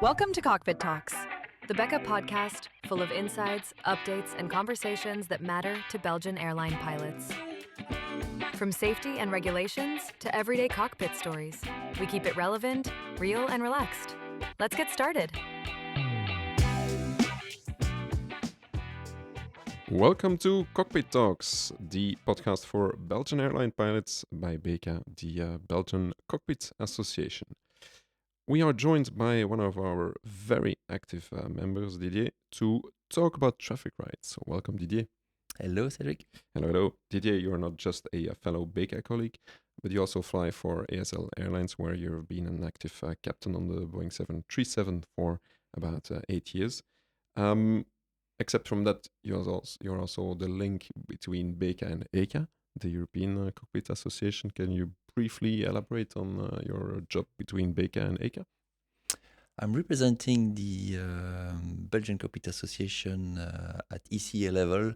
Welcome to Cockpit Talks, the Becca podcast full of insights, updates, and conversations that matter to Belgian airline pilots. From safety and regulations to everyday cockpit stories, we keep it relevant, real, and relaxed. Let's get started. Welcome to Cockpit Talks, the podcast for Belgian airline pilots by BECA, the Belgian Cockpit Association. We are joined by one of our very active members, Didier, to talk about traffic rights. So welcome, Didier. Hello, Cedric. Hello. Didier, you are not just a fellow BECA colleague, but you also fly for ASL Airlines, where you've been an active captain on the Boeing 737 for about 8 years. Except from that, you're also the link between BECA and ECA, the European Cockpit Association. Can you briefly elaborate on your job between BECA and ECA? I'm representing the Belgian Cockpit Association at ECA level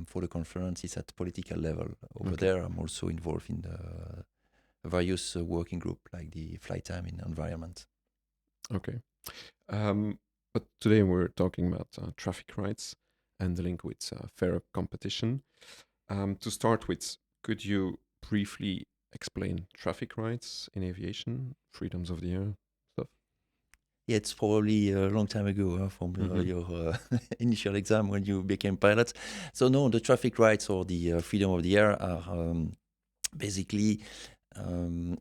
for the conferences at political level. Over there, I'm also involved in the various working group like the flight time and environment. Okay. But today we're talking about traffic rights and the link with fair competition. To start with, could you briefly explain traffic rights in aviation, freedoms of the air stuff? Yeah, it's probably a long time ago from your initial exam when you became pilot. So no, the traffic rights or the freedom of the air are basically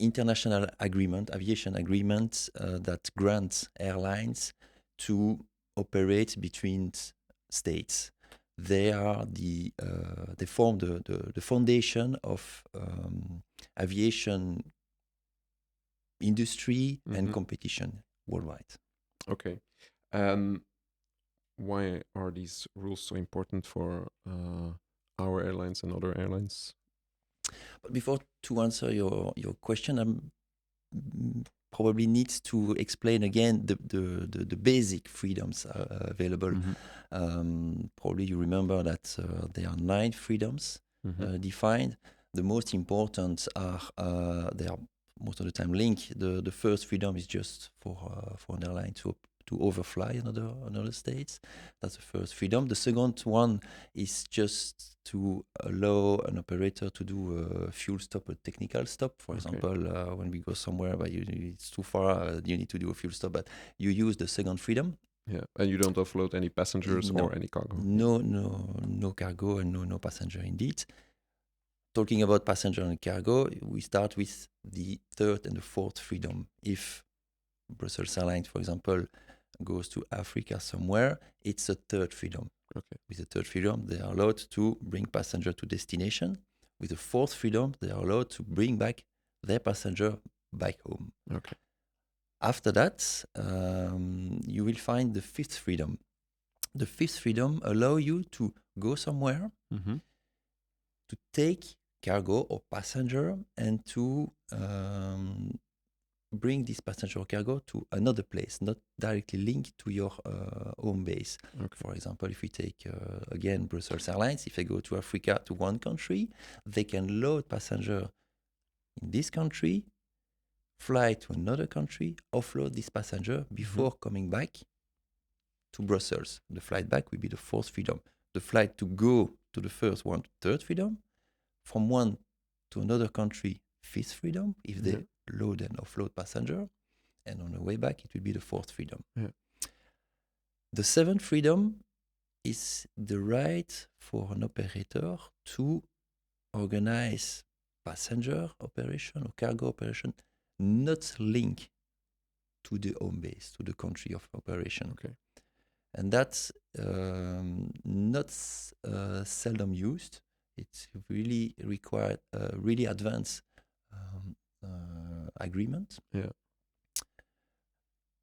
international agreement, aviation agreements that grant airlines to operate between states. They are they form the foundation of aviation industry and competition worldwide. Okay. Why are these rules so important for our airlines and other airlines? But before to answer your question, probably needs to explain again the basic freedoms available. Probably you remember that there are 9 freedoms defined. The most important are they are most of the time linked. The first freedom is just for an airline to overfly another states. That's the first freedom. The second one is just to allow an operator to do a fuel stop, a technical stop. For example, when we go somewhere but it's too far, you need to do a fuel stop, but you use the second freedom. Yeah, and you don't offload any passengers or any cargo. No cargo and no passenger indeed. Talking about passenger and cargo, we start with the third and the fourth freedom. If Brussels Airlines, for example, goes to Africa somewhere, it's a third freedom. Okay. With the third freedom, they are allowed to bring passenger to destination. With the fourth freedom, they are allowed to bring back their passenger back home. Okay. After that, you will find the fifth freedom. The fifth freedom allows you to go somewhere, to take cargo or passenger, and to bring this passenger or cargo to another place, not directly linked to your home base. Okay. For example, if we take, again, Brussels Airlines, if they go to Africa, to one country, they can load passenger in this country, fly to another country, offload this passenger before coming back to Brussels. The flight back will be the fourth freedom. The flight to go to the first one, third freedom. From one to another country, fifth freedom, if they load and offload passenger. And on the way back, it will be the fourth freedom. Yeah. The seventh freedom is the right for an operator to organize passenger operation or cargo operation not linked to the home base, to the country of operation. Okay. And that's not seldom used. It's really required really advanced agreement. Yeah.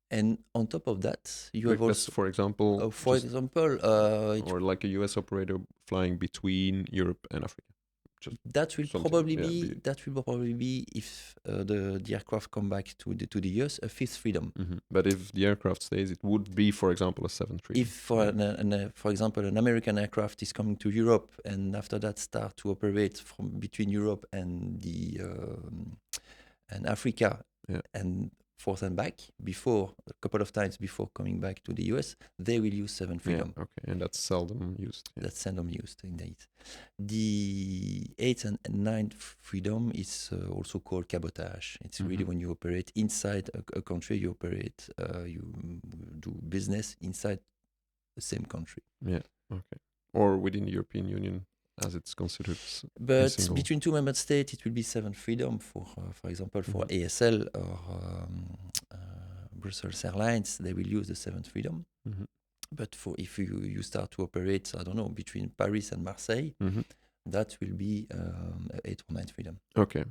And on top of that, you like have also, for example, or like a US operator flying between Europe and Africa. That will probably be if the aircraft come back to the US, a fifth freedom. But if the aircraft stays, it would be, for example, a seventh freedom. If for example, an American aircraft is coming to Europe and after that start to operate from between Europe and and Africa, and forth and back before a couple of times before coming back to the US, they will use 7 Freedom. Yeah, okay, and that's seldom used. Yeah. That's seldom used indeed. The 8th and 9th Freedom is also called cabotage. It's really when you operate inside a country, you operate, you do business inside the same country. Yeah, okay. Or within the European Union, as it's considered. But between two member states, it will be 7 Freedom for example, for ASL or Brussels Airlines, they will use the 7th Freedom. But for if you start to operate, I don't know, between Paris and Marseille, that will be 8 or 9th Freedom. Okay,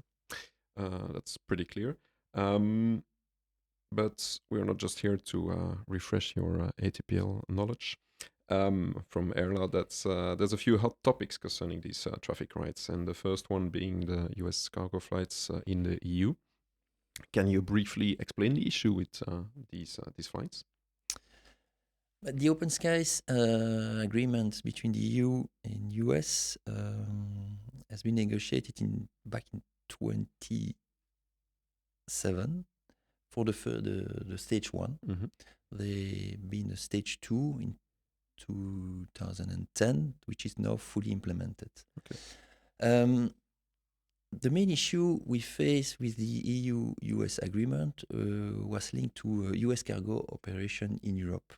that's pretty clear. But we're not just here to refresh your ATPL knowledge. From Airla, there's a few hot topics concerning these traffic rights, and the first one being the US cargo flights in the EU. Can you briefly explain the issue with these flights? The Open Skies agreement between the EU and US has been negotiated back in 2007 for the stage 1. They've been a stage 2 in 2010, which is now fully implemented. Okay. The main issue we face with the EU-US agreement was linked to US cargo operation in Europe,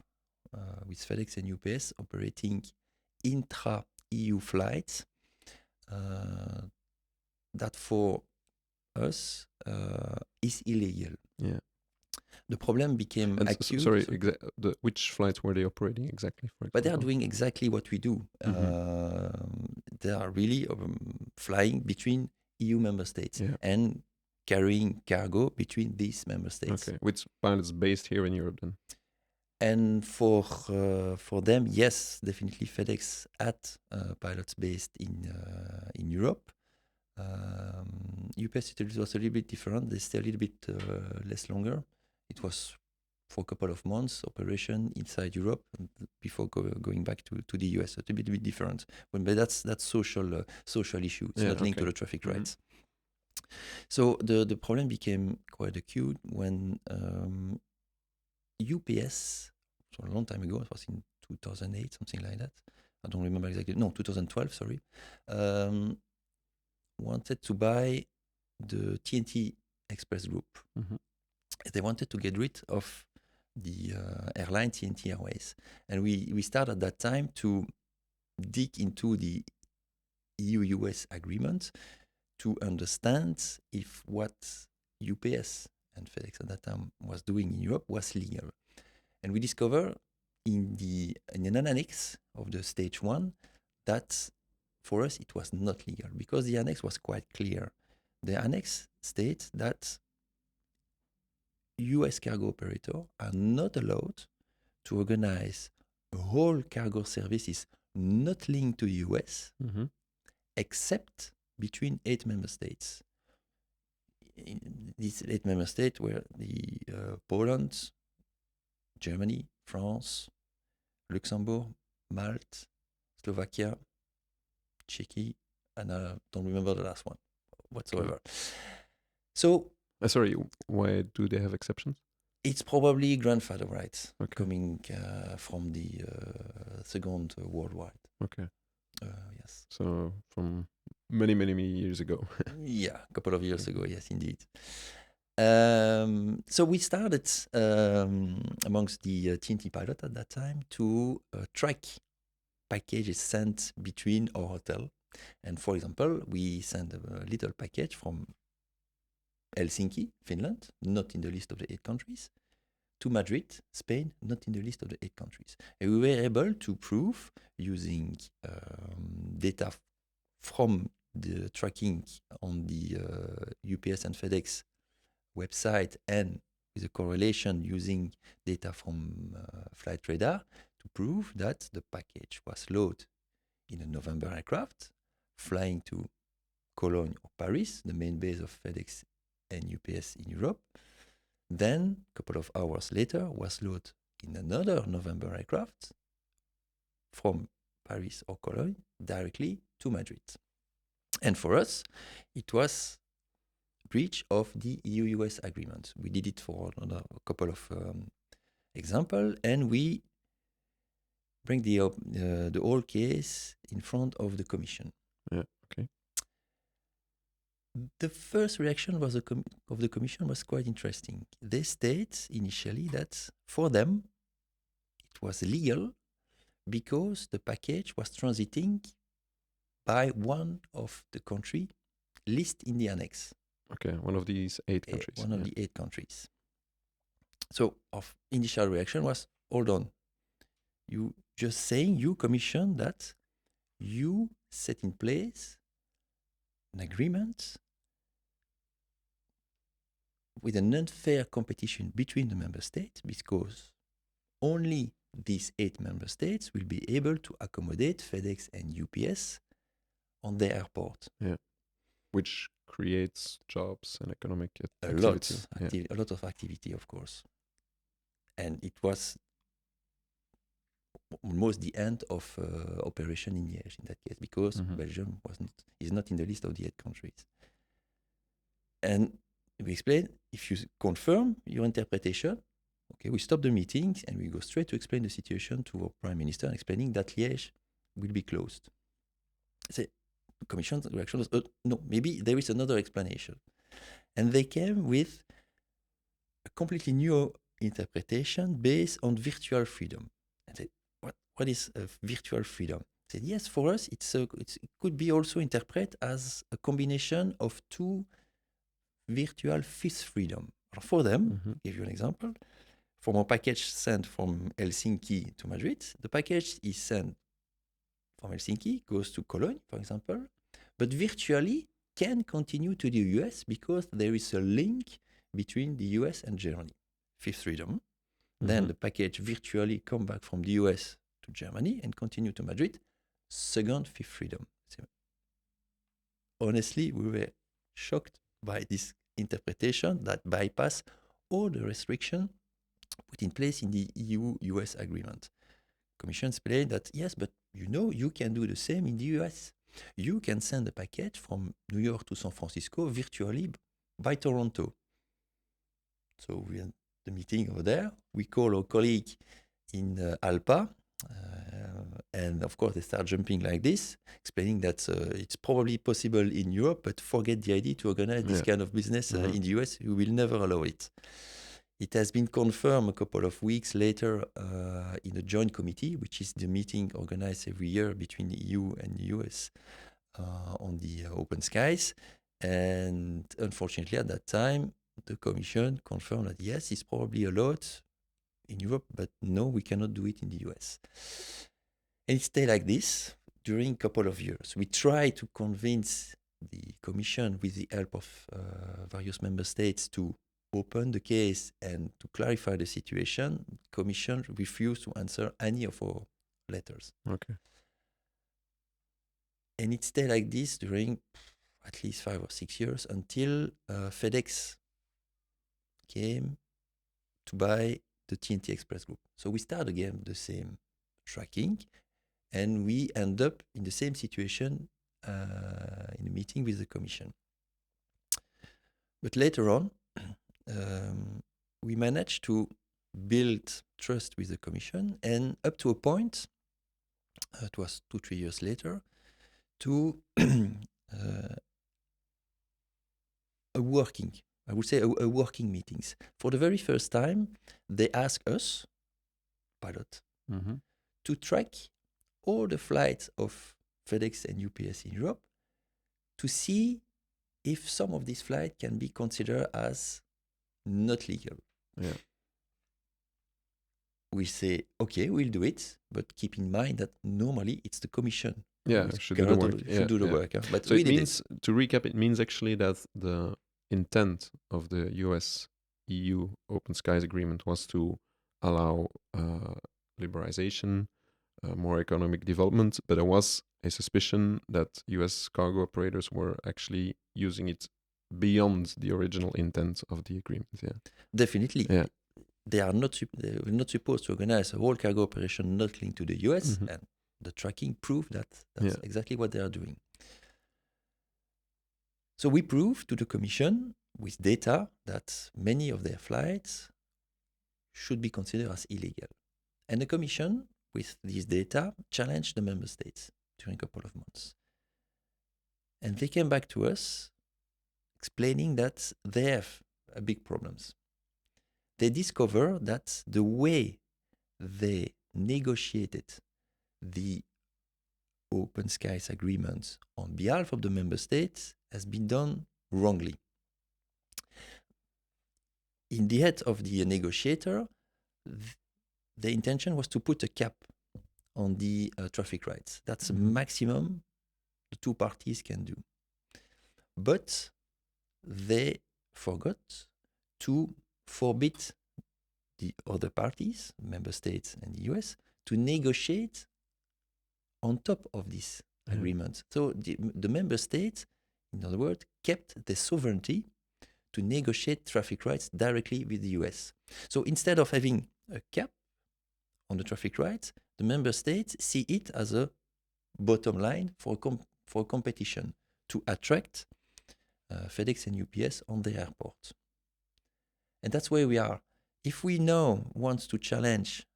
with FedEx and UPS operating intra-EU flights that for us is illegal. Yeah. The problem became acute. Sorry, which flights were they operating exactly? For example? But they are doing exactly what we do. They are really flying between EU member states and carrying cargo between these member states. Okay, with pilots based here in Europe then? And for them, yes, definitely FedEx had pilots based in Europe. UPS it was a little bit different. They stay a little bit less longer. It was for a couple of months operation inside Europe before going back to the US. So it's a bit different. But that's social issue. It's not linked to the traffic rights. So the problem became quite acute when UPS, so a long time ago, it was in 2008, something like that. I don't remember exactly. No, 2012, sorry. Wanted to buy the TNT Express Group. They wanted to get rid of the airline TNT Airways. And we started at that time to dig into the EU-US agreement to understand if what UPS and FedEx at that time was doing in Europe was legal. And we discovered in an annex of the stage 1 that for us it was not legal because the annex was quite clear. The annex states that US cargo operators are not allowed to organize a whole cargo services not linked to US except between 8 member states. In these 8 member states were the Poland, Germany, France, Luxembourg, Malta, Slovakia, Czechia, and I don't remember the last one whatsoever. So, sorry, why do they have exceptions? It's probably grandfather rights coming from the Second World War. Okay. Yes. So from many years ago. Yeah, a couple of years ago. Yes, indeed. So we started amongst the TNT pilot at that time to track packages sent between our hotel. And for example, we sent a little package from Helsinki, Finland, not in the list of the 8 countries, to Madrid, Spain, not in the list of the 8 countries. And we were able to prove using data from the tracking on the UPS and FedEx website and with a correlation using data from Flight Radar to prove that the package was loaded in a November aircraft flying to Cologne or Paris, the main base of FedEx and UPS in Europe. Then, a couple of hours later, was loaded in another November aircraft from Paris or Cologne directly to Madrid. And for us, it was breach of the EU-US agreement. We did it for a couple of examples, and we bring the whole case in front of the Commission. Yeah. Okay. The first reaction of the Commission was quite interesting. They state initially that for them it was legal because the package was transiting by one of the country listed in the annex. Okay, one of these 8 countries. One of the 8 countries. So our initial reaction was, hold on. You just saying, you Commission, that you set in place an agreement with an unfair competition between the member states because only these 8 member states will be able to accommodate FedEx and UPS on their airport. Yeah. Which creates jobs and economic A activity. lot of activity, of course. And it was almost the end of operation in Liège in that case because Belgium is not in the list of the 8 countries. And we explain, if you confirm your interpretation, okay, we stop the meetings and we go straight to explain the situation to our Prime Minister, explaining that Liège will be closed. The Commission's reaction was, no, maybe there is another explanation. And they came with a completely new interpretation based on virtual freedom. And said, what is virtual freedom? They said, yes, for us, it could be also interpreted as a combination of 2 virtual fifth freedom. For them, give you an example, from a package sent from Helsinki to Madrid, the package is sent from Helsinki, goes to Cologne, for example, but virtually can continue to the US because there is a link between the US and Germany. Fifth freedom. Then the package virtually come back from the US to Germany and continue to Madrid. Second, fifth freedom. So, honestly, we were shocked by this interpretation that bypass all the restrictions put in place in the EU-US agreement. Commission explained that, yes, but you can do the same in the US. You can send a package from New York to San Francisco virtually by Toronto. So we had the meeting over there. We call our colleague in ALPA, and of course they start jumping like this, explaining that it's probably possible in Europe, but forget the idea to organize this kind of business in the US. We will never allow it. It has been confirmed a couple of weeks later in a joint committee, which is the meeting organized every year between the EU and the US on the open skies. And unfortunately, at that time, the Commission confirmed that yes, it's probably allowed in Europe, but no, we cannot do it in the US. And it stayed like this during a couple of years. We tried to convince the Commission, with the help of various member states, to open the case and to clarify the situation. The Commission refused to answer any of our letters. Okay. And it stayed like this during at least 5 or 6 years until FedEx came to buy the TNT Express Group. So we start again the same tracking, and we end up in the same situation in a meeting with the Commission. But later on, we managed to build trust with the Commission, and up to a point, it was 2-3 years later, to a working meetings. For the very first time, they asked us, pilot, to track all the flights of FedEx and UPS in Europe to see if some of these flights can be considered as not legal. Yeah. We say, okay, we'll do it, but keep in mind that normally it's the Commission. Should do the work. Should do the work. But so it means, to recap, it means actually that the intent of the US-EU Open Skies Agreement was to allow liberalization, more economic development, but there was a suspicion that US cargo operators were actually using it beyond the original intent of the agreement. Yeah, definitely. Yeah. They were not supposed to organize a whole cargo operation not linked to the US, and the tracking proved that that's exactly what they are doing. So we proved to the Commission with data that many of their flights should be considered as illegal. And the Commission, with this data, challenged the member states during a couple of months. And they came back to us explaining that they have big problems. They discover that the way they negotiated the Open Skies Agreement on behalf of the member states has been done wrongly. In the head of the negotiator, the intention was to put a cap on the traffic rights. That's the maximum the two parties can do. But they forgot to forbid the other parties, member states and the US, to negotiate on top of this agreement. So the member states, in other words, kept the sovereignty to negotiate traffic rights directly with the US. So instead of having a cap on the traffic rights, the member states see it as a bottom line for competition to attract FedEx and UPS on the airport. And that's where we are. If we now want to challenge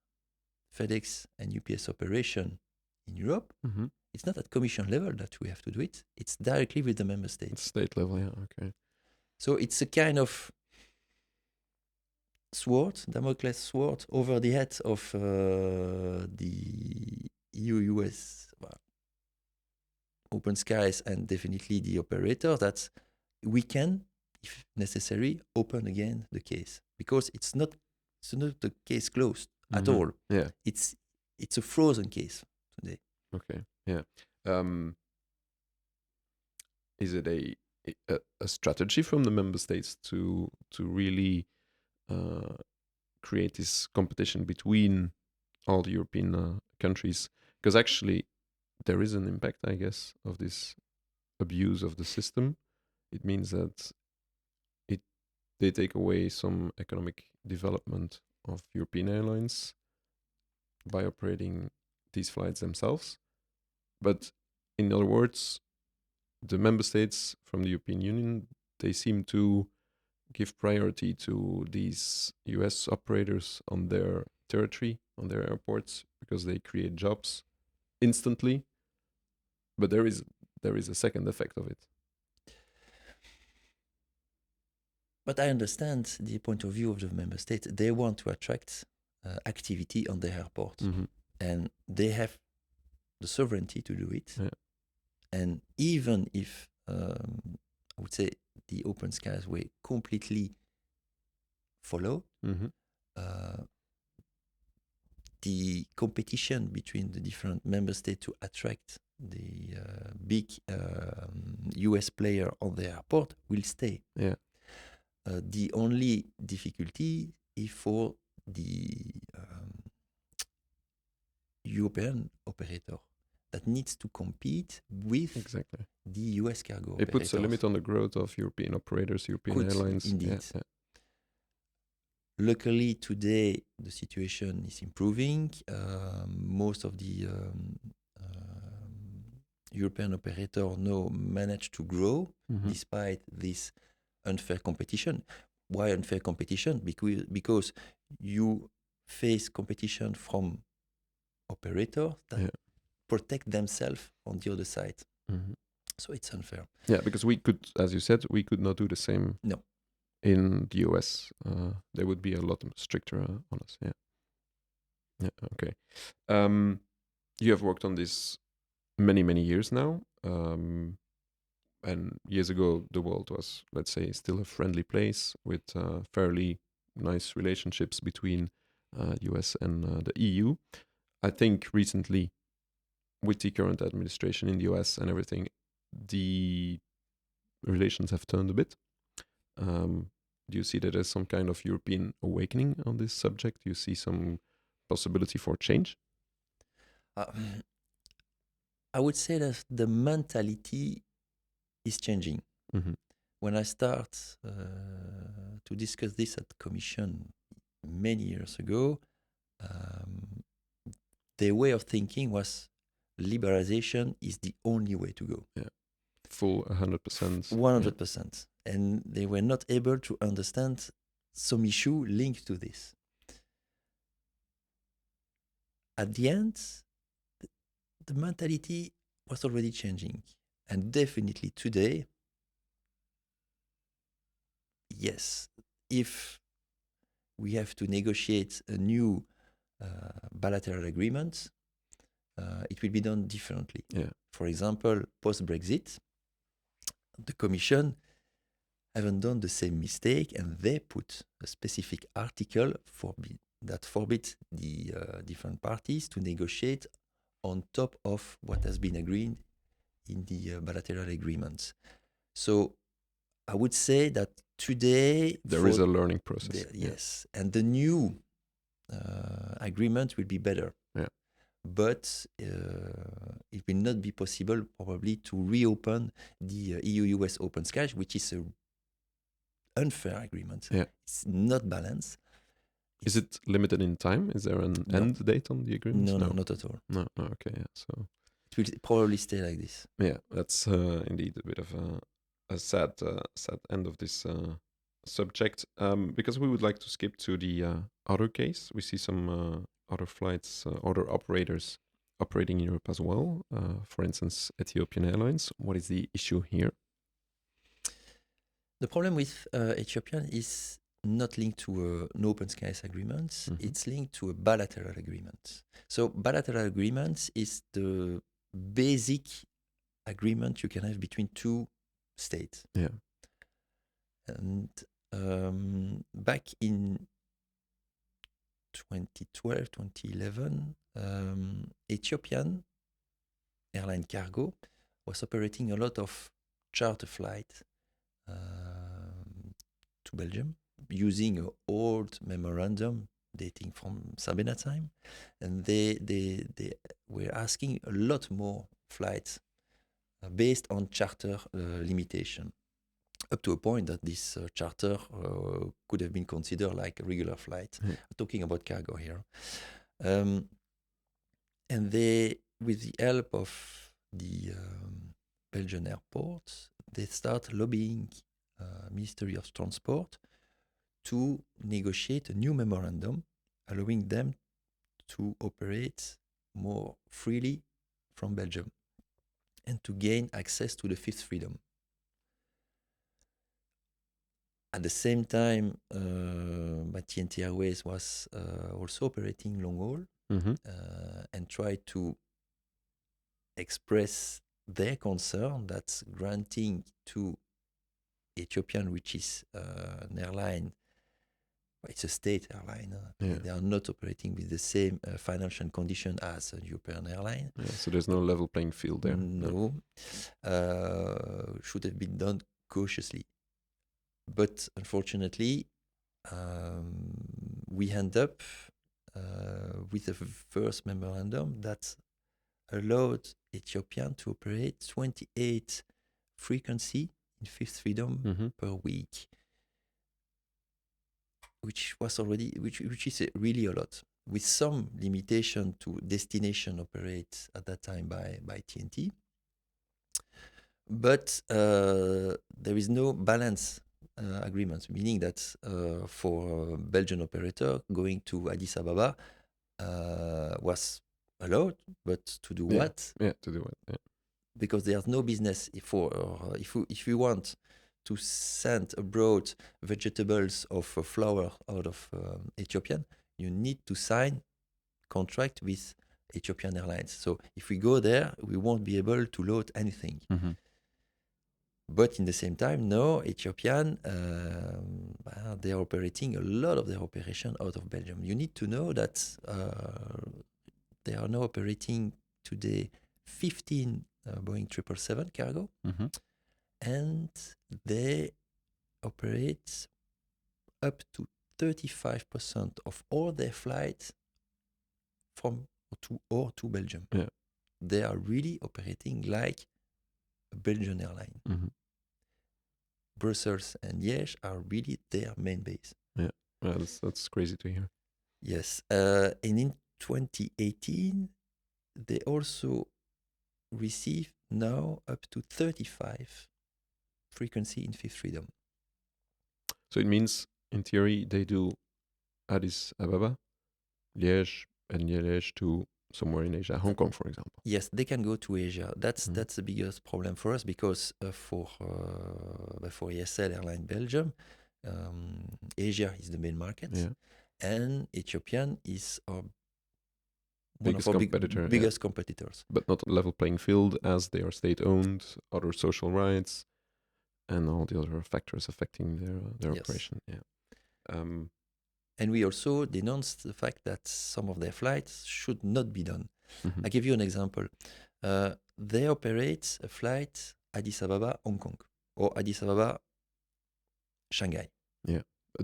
FedEx and UPS operation in Europe, it's not at Commission level that we have to do it. It's directly with the member states. State level, yeah, okay. So it's a kind of sword, Damocles sword, over the head of the EU-US Open Skies and definitely the operators, that we can, if necessary, open again the case, because it's not the case closed at all. Yeah, it's a frozen case today. Okay, yeah. Is it a strategy from the member states to really create this competition between all the European countries? Because actually, there is an impact, I guess, of this abuse of the system. It means that they take away some economic development of European airlines by operating these flights themselves. But in other words, the member states from the European Union, they seem to give priority to these US operators on their territory, on their airports, because they create jobs instantly. But there is a second effect of it. But I understand the point of view of the member states. They want to attract activity on their airport, and they have the sovereignty to do it. Yeah. And even if I would say the Open Skies were completely followed, the competition between the different member states to attract the big US player on the airport will stay. Yeah. The only difficulty is for the European operator that needs to compete with the US cargo operators. It puts a limit on the growth of European operators, European airlines. Indeed. Yeah. Luckily, today, the situation is improving. Most of the European operators now manage to grow despite this unfair competition. Why unfair competition? Because you face competition from operators that protect themselves on the other side. So it's unfair. Yeah, because we could, as you said, we could not do the same. No. In the US, they would be a lot stricter on us. Yeah. Yeah. Okay. You have worked on this many years now. And years ago, the world was, let's say, still a friendly place with fairly nice relationships between US and the EU. I think recently, with the current administration in the US and everything, the relations have turned a bit. Do you see that as some kind of European awakening on this subject? Do you see some possibility for change? I would say that the mentality is changing. When I start to discuss this at the Commission many years ago, their way of thinking was liberalization is the only way to go. Yeah. full 100%. 100%. And they were not able to understand some issue linked to this. At the end, the mentality was already changing. And definitely today, yes, if we have to negotiate a new bilateral agreement, it will be done differently. Yeah. For example, post-Brexit, the Commission haven't done the same mistake, and they put a specific article that forbids the different parties to negotiate on top of what has been agreed in the bilateral agreements. So I would say that today there is a learning process. Yes, and the new agreement will be better. Yeah. But it will not be possible probably to reopen the EU-US Open Skies, which is an unfair agreement. Yeah. It's not balanced. Is it limited in time? Is there an end date on the agreement? No, not at all. No, okay, yeah. So it will probably stay like this. Yeah, that's indeed a bit of a sad end of this subject. Because we would like to skip to the other case. We see some other flights, other operators operating in Europe as well. For instance, Ethiopian Airlines. What is the issue here? The problem with Ethiopian is not linked to an open skies agreement. Mm-hmm. It's linked to a bilateral agreement. So bilateral agreement is the basic agreement you can have between two states. Yeah. And back in 2012, 2011, Ethiopian Airline Cargo was operating a lot of charter flights to Belgium using an old memorandum dating from Sabena time, and they were asking a lot more flights based on charter limitation, up to a point that this charter could have been considered like a regular flight. Mm. Talking about cargo here. And they, with the help of the Belgian airports, they start lobbying Ministry of Transport to negotiate a new memorandum allowing them to operate more freely from Belgium and to gain access to the fifth freedom. At the same time, TNT Airways was also operating long haul, mm-hmm. And tried to express their concern that granting to Ethiopian, which is an airline, it's a state airline. They are not operating with the same financial condition as a European airline. Yeah, so there's no level playing field there. No. Should have been done cautiously. But unfortunately, we end up with the first memorandum that allowed Ethiopian to operate 28 frequency in fifth freedom mm-hmm. per week, which is really a lot, with some limitation to destination operates at that time by TNT. But there is no balance agreement, meaning that for a Belgian operator going to Addis Ababa was allowed, but to do what? Yeah, to do what? Yeah. Because there's no business if we want to send abroad vegetables or flour out of Ethiopian, you need to sign contract with Ethiopian Airlines. So if we go there, we won't be able to load anything. Mm-hmm. But in the same time, no, Ethiopian, they are operating a lot of their operation out of Belgium. You need to know that they are now operating today 15 Boeing 777 cargo, mm-hmm. and they operate up to 35% of all their flights from to Belgium. Yeah. They are really operating like a Belgian airline. Mm-hmm. Brussels and Liège are really their main base. Yeah, that's crazy to hear. Yes, and in 2018, they also received now up to 35 frequency in fifth freedom. So it means, in theory, they do Addis Ababa, Liège, and Liège to somewhere in Asia, Hong Kong, for example. Yes, they can go to Asia. That's Mhm. the biggest problem for us because for ESL Airline Belgium, Asia is the main market, Yeah. and Ethiopian is our Biggest one of our competitor, yeah. biggest competitors. But not a level playing field as they are state-owned, other social rights, and all the other factors affecting their Yes. operation. Yeah. And we also denounced the fact that some of their flights should not be done. Mhm. I give you an example. They operate a flight Addis Ababa, Hong Kong, or Addis Ababa, Shanghai,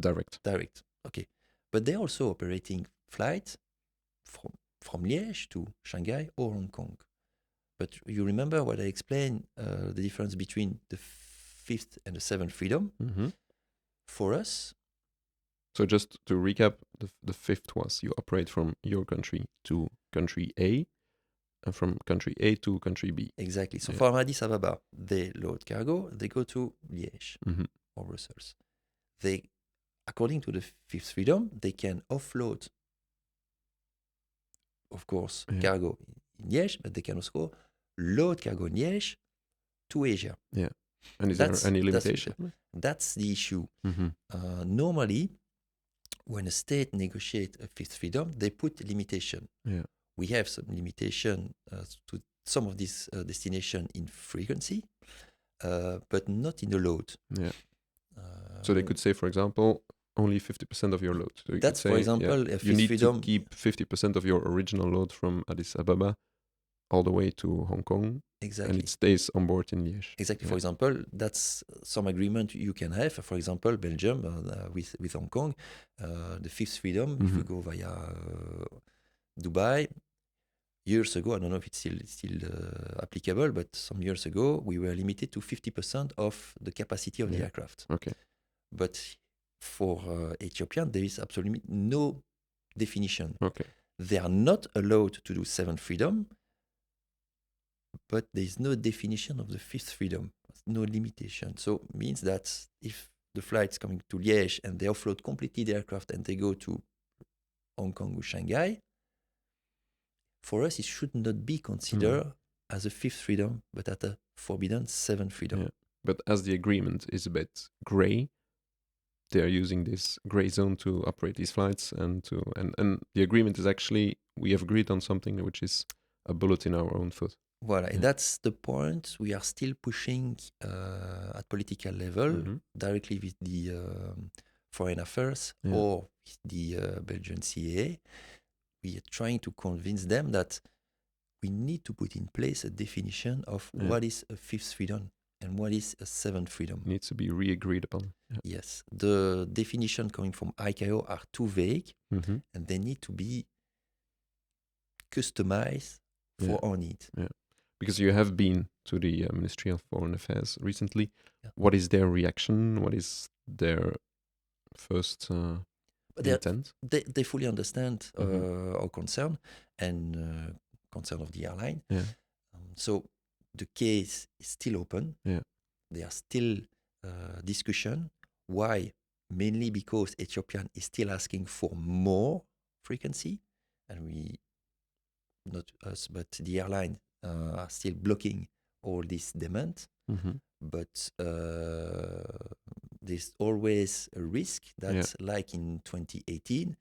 Direct. direct. Okay. But they're also operating flights from Liège to Shanghai or Hong Kong. But you remember what I explained, the difference between the fifth and the seventh freedom? Mhm. For us, So just to recap, the fifth was you operate from your country to country A, and from country A to country B. exactly. So Yeah. from Addis Ababa, they load cargo, they go to Liège Mhm. or Brussels. They, according to the fifth freedom, they can offload, of course, Yeah. cargo in Liège, but they can also load cargo in Liège to Asia. Yeah. And is That's- there any that's- limitation? That's the issue. Mhm. Normally, when a state negotiates a fifth freedom, they put a limitation. Yeah. We have some limitation to some of these destinations in frequency, but not in the load. Yeah. So they could say, for example, only 50% of your load. So you That's, could say, for example, a you fifth need freedom. to keep 50% of your original load from Addis Ababa all the way to Hong Kong, Exactly. and it stays on board in Liège. Exactly. Yeah. For example, that's some agreement you can have. For example, Belgium with Hong Kong, the fifth freedom. If we Mhm. go via Dubai, years ago, I don't know if it's still applicable, but some years ago, we were limited to 50% of the capacity of the Yeah. aircraft. Okay. But for Ethiopian, there is absolutely no definition. Okay. They are not allowed to do seventh freedom, but there is no definition of the fifth freedom, no limitation. So it means that if the flight's coming to Liège and they offload completely the aircraft and they go to Hong Kong or Shanghai, for us it should not be considered as a fifth freedom, but as a forbidden seventh freedom. Yeah. But as the agreement is a bit gray, they are using this gray zone to operate these flights, and the agreement is actually, we have agreed on something which is a bullet in our own foot. Voilà, Yeah. and that's the point we are still pushing at political level, Mhm. directly with the Foreign Affairs Yeah. or with the Belgian CAA. We are trying to convince them that we need to put in place a definition of Yeah. what is a fifth freedom and what is a seventh freedom. Needs to be re-agreed upon. Yeah. Yes, the definition coming from ICAO are too vague, Mhm. and they need to be customized for Yeah. our need. Because you have been to the Ministry of Foreign Affairs recently. Yeah. What is their reaction? What is their first But they're- intent? they fully understand Mhm. our concern and concern of the airline. Yeah. So the case is still open. Yeah. There are still discussion. Why? Mainly because Ethiopian is still asking for more frequency, and we, not us, but the airline are still blocking all this demand. Mhm. But there's always a risk that, Yeah. like in 2018,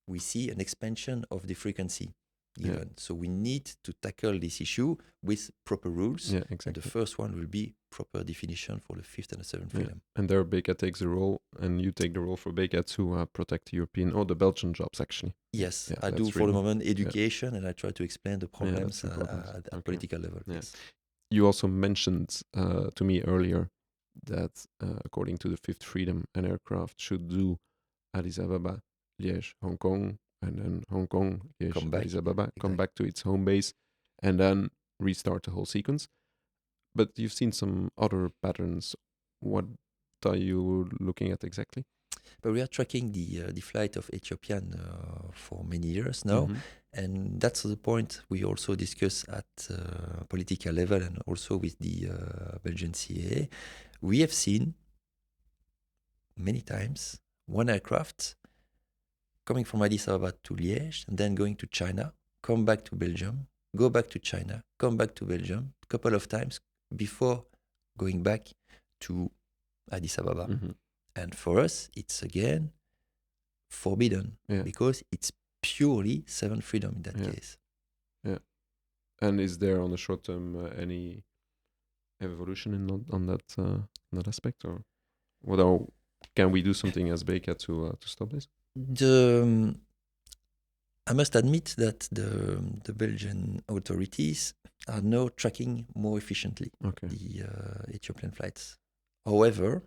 we see an expansion of the frequency given. So we need to tackle this issue with proper rules. Yeah, And exactly. the first one will be proper definition for the fifth and the seventh Yeah. freedom. And there BECA takes the role, and you take the role for BECA to protect the European or the Belgian jobs, actually. Yes, Yeah, I do that's for the really- moment education, and I try to explain the problems that's important. at Okay. political level. Yeah. Yes. You also mentioned to me earlier that according to the fifth freedom, an aircraft should do Addis Ababa, Liège, Hong Kong, and then Hong Kong, Liège, Come back. Addis Ababa, come Exactly. back to its home base, and then restart the whole sequence. But you've seen some other patterns. What are you looking at exactly? But we are tracking the flight of Ethiopian for many years now, Mhm. and that's the point we also discuss at political level and also with the Belgian CAA. We have seen many times one aircraft coming from Addis Ababa to Liège and then going to China, come back to Belgium, go back to China, come back to Belgium a couple of times before going back to Addis Ababa. Mhm. And for us, it's again forbidden Yeah. because it's purely seven freedom in that Yeah. case. And is there on the short term any evolution on that aspect, or can we do something as BECA to stop this? I must admit that the Belgian authorities are now tracking more efficiently Okay. the Ethiopian flights. However,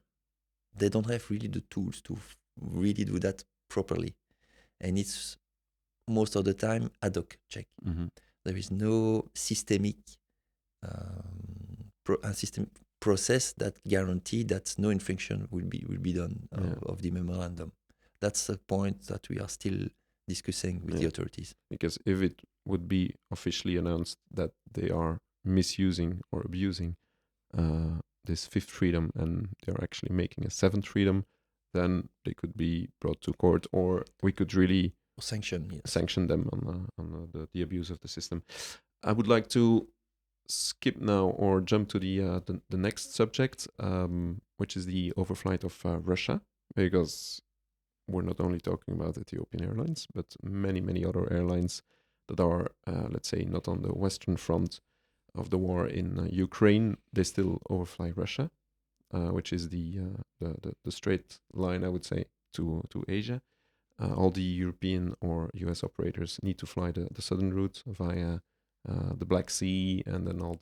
they don't have really the tools to really do that properly, and it's most of the time ad hoc check. Mm-hmm. There is no systemic system process that guarantee that no infraction will be done of the memorandum. That's a point that we are still discussing with the authorities. Because if it would be officially announced that they are misusing or abusing this fifth freedom and they're actually making a seventh freedom, then they could be brought to court, or we could really sanction them on the abuse of the system. I would like to skip now or jump to the next subject, which is the overflight of Russia, because we're not only talking about Ethiopian Airlines, but many other airlines that are, let's say, not on the Western front of the war in Ukraine. They still overfly Russia, which is the straight line, I would say, to Asia. All the European or US operators need to fly the southern route via the Black Sea, and then all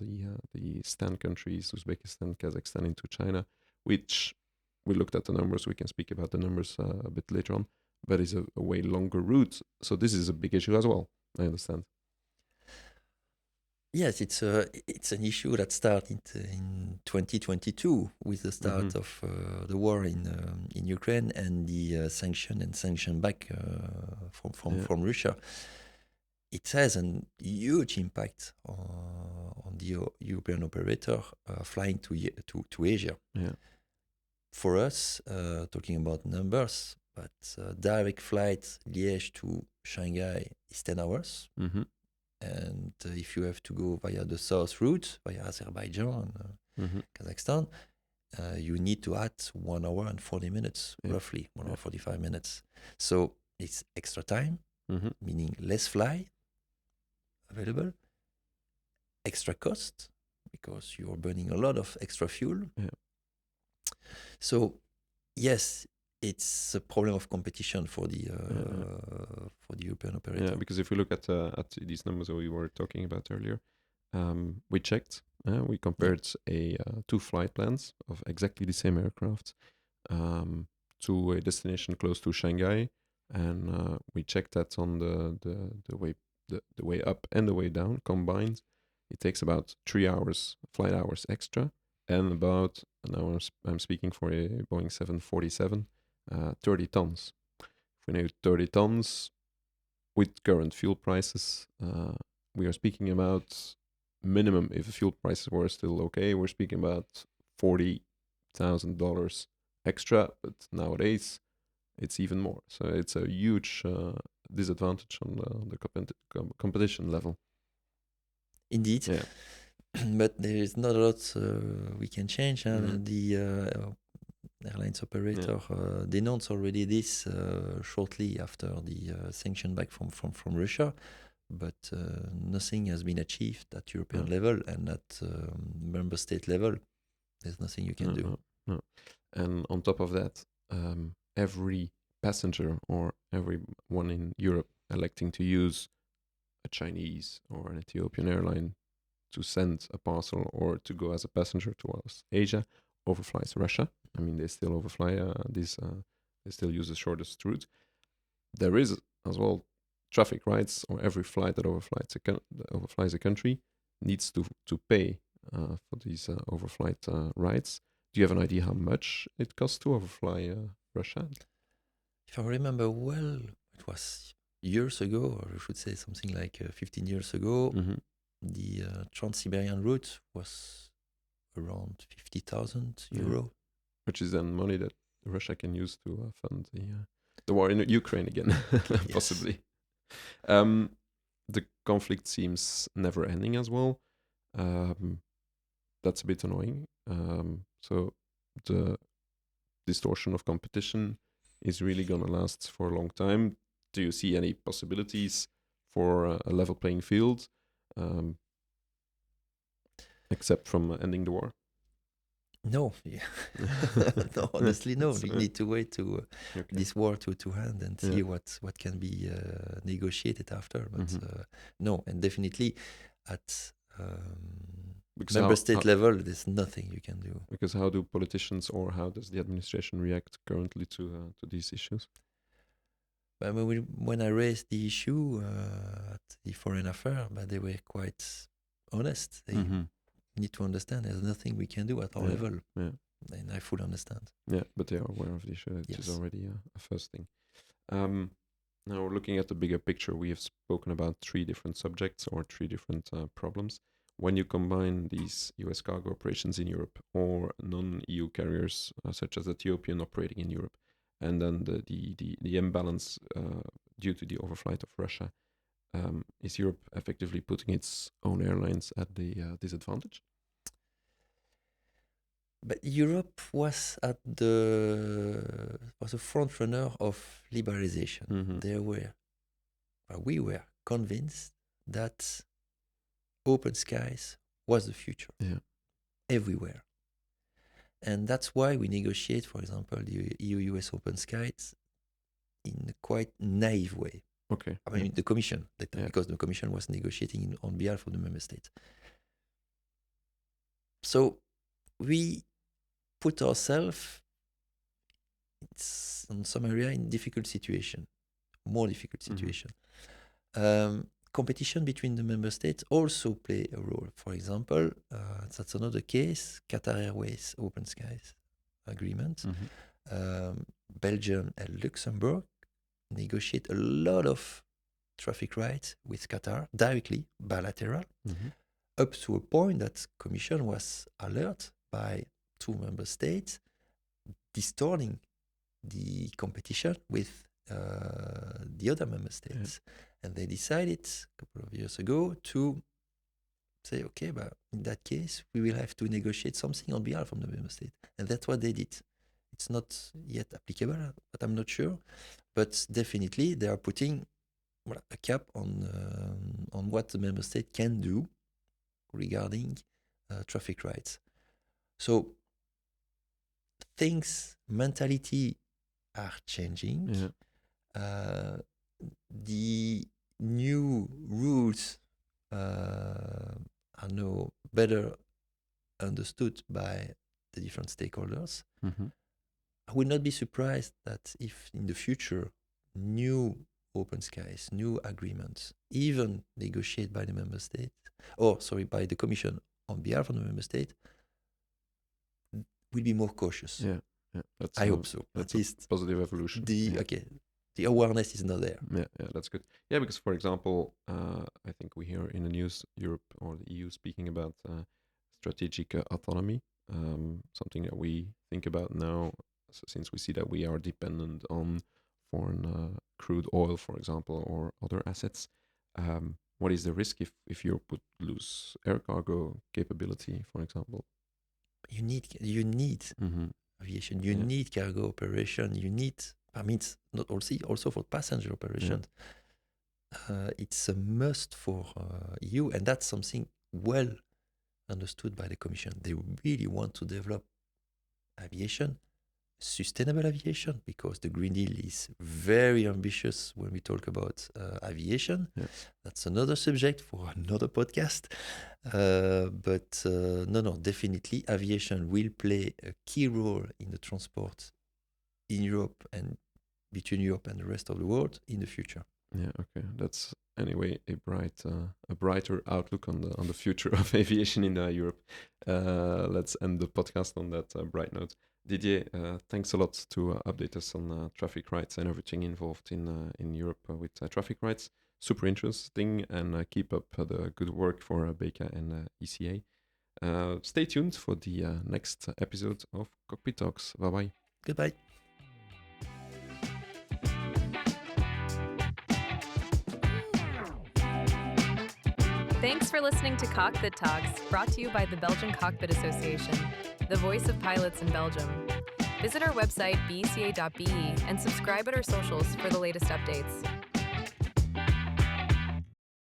the STAN countries, Uzbekistan, Kazakhstan, into China, which we looked at the numbers. We can speak about the numbers a bit later on, but it's a way longer route. So this is a big issue as well, I understand. Yes, it's an issue that started in 2022 with the start of the war in Ukraine and the sanction back from Russia. It has a huge impact on the European operator flying to Asia. Yeah. For us, talking about numbers, but direct flight Liège to Shanghai is 10 hours. Mm-hmm. And if you have to go via the south route, via Azerbaijan, Kazakhstan, you need to add 1 hour and 40 minutes, roughly 1 hour 45 minutes. So it's extra time, meaning less fly available, extra cost, because you are burning a lot of extra fuel. Yeah. So, yes, it's a problem of competition for the European operator. Yeah, because if we look at these numbers that we were talking about earlier, we checked, we compared two flight plans of exactly the same aircraft to a destination close to Shanghai, and we checked that on the way up and the way down combined. It takes about 3 hours flight hours extra, and about, now I'm speaking for a Boeing 747, 30 tons. If we know 30 tons with current fuel prices, we are speaking about minimum, if the fuel prices were still okay, we're speaking about $40,000 extra, but nowadays it's even more. So it's a huge disadvantage on the competition level. Indeed. Yeah. But there is not a lot we can change. The airlines operator denounced already this shortly after the sanction back from Russia, but nothing has been achieved at European level, and at member state level, there's nothing you can do. No. And on top of that, every passenger or everyone in Europe electing to use a Chinese or an Ethiopian airline to send a parcel or to go as a passenger towards Asia overflies Russia. I mean, they still overfly they still use the shortest route. There is as well traffic rights, or every flight that overflies a country needs to pay for these overflight rights. Do you have an idea how much it costs to overfly Russia? if I remember well, it was years ago, or I should say something like 15 years ago. The Trans-Siberian route was around 50,000 euro. Which is then money that Russia can use to fund the war in Ukraine again, possibly. The conflict seems never ending as well. That's a bit annoying. So the distortion of competition is really going to last for a long time. Do you see any possibilities for a level playing field, except from ending the war? No, no, honestly, no. You need to wait to this war to end and see what can be negotiated after. But no, and definitely at member state level, there's nothing you can do. Because how do politicians or how does the administration react currently to these issues? But when I raised the issue at the Foreign Affairs, but they were quite honest. They need to understand there's nothing we can do at our level. Yeah. And I fully understand. Yeah, but they are aware of the issue, which is already a first thing. Now, looking at the bigger picture, we have spoken about 3 different subjects or 3 different problems. When you combine these US cargo operations in Europe or non-EU carriers such as Ethiopian operating in Europe, and then the imbalance due to the overflight of Russia, is Europe effectively putting its own airlines at the disadvantage? But Europe was a front runner of liberalization. We were convinced that open skies was the future everywhere. And that's why we negotiate, for example, the EU-US open skies in a quite naive way. Okay. I mean, the Commission, because the Commission was negotiating on behalf of the member states. So we put ourselves in some area in more difficult situation. Competition between the member states also play a role. For example, that's another case, Qatar Airways Open Skies Agreement. Belgium and Luxembourg negotiate a lot of traffic rights with Qatar directly, bilateral, up to a point that Commission was alert by 2 member states distorting the competition with the other member states. And they decided a couple of years ago to say, okay, but in that case, we will have to negotiate something on behalf of the member state. And that's what they did. It's not yet applicable, but I'm not sure. But definitely, they are putting a cap on what the member state can do regarding traffic rights. So mentality are changing. The new rules are now better understood by the different stakeholders. I would not be surprised that if in the future new open skies, new agreements, even negotiated by the member state, by the Commission on behalf of the member state, will be more cautious. I hope so. That's a positive evolution. The awareness is not there. Yeah, that's good. Yeah, because for example, I think we hear in the news Europe or the EU speaking about strategic autonomy, something that we think about now, since we see that we are dependent on foreign crude oil, for example, or other assets. What is the risk if Europe would lose air cargo capability, for example? You need aviation. You need cargo operation. You need. I mean, it's not also for passenger operation. It's a must for EU, and that's something well understood by the Commission. They really want to develop aviation, sustainable aviation, because the Green Deal is very ambitious when we talk about aviation. That's another subject for another podcast. But definitely aviation will play a key role in the transport in Europe and between Europe and the rest of the world in the future. Yeah, okay. That's anyway a brighter outlook on the future of aviation in Europe. Let's end the podcast on that bright note. Didier, thanks a lot to update us on traffic rights and everything involved in Europe with traffic rights. Super interesting, and keep up the good work for BECA and ECA. Stay tuned for the next episode of Cockpit Talks. Bye-bye. Goodbye. Thanks for listening to Cockpit Talks, brought to you by the Belgian Cockpit Association, the voice of pilots in Belgium. Visit our website, beca.be, and subscribe at our socials for the latest updates.